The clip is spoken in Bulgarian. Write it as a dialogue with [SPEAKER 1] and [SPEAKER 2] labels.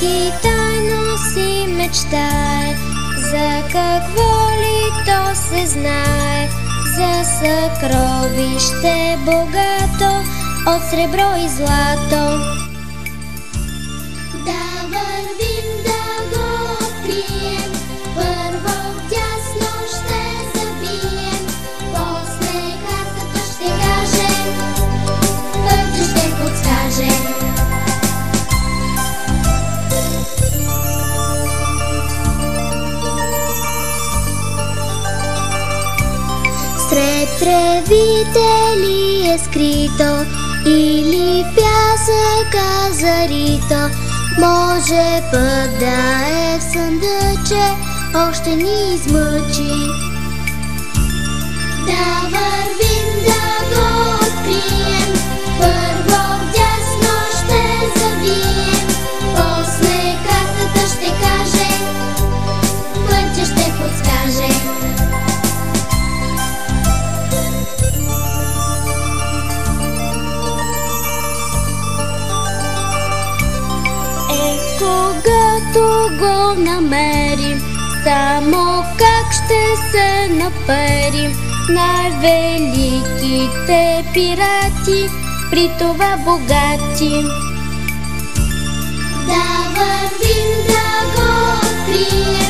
[SPEAKER 1] Всеки тайно си мечтае, за какво ли то се знае, за съкровище богато от сребро и злато. Да вървим да го открием, първо вдясно ще забием, после картата ще кажем, пътя ще подскажем. Сред тревите ли е скрито, или в пясъка зарито? Може път да е в съндъче, още ни измъчи. Да вървим да го открием, първо вдясно ще завием, после картата ще кажем, пътя ще подскажем. Когато го намерим, само как ще се наперим, най-великите пирати, при това богати. Да вървим да го открием,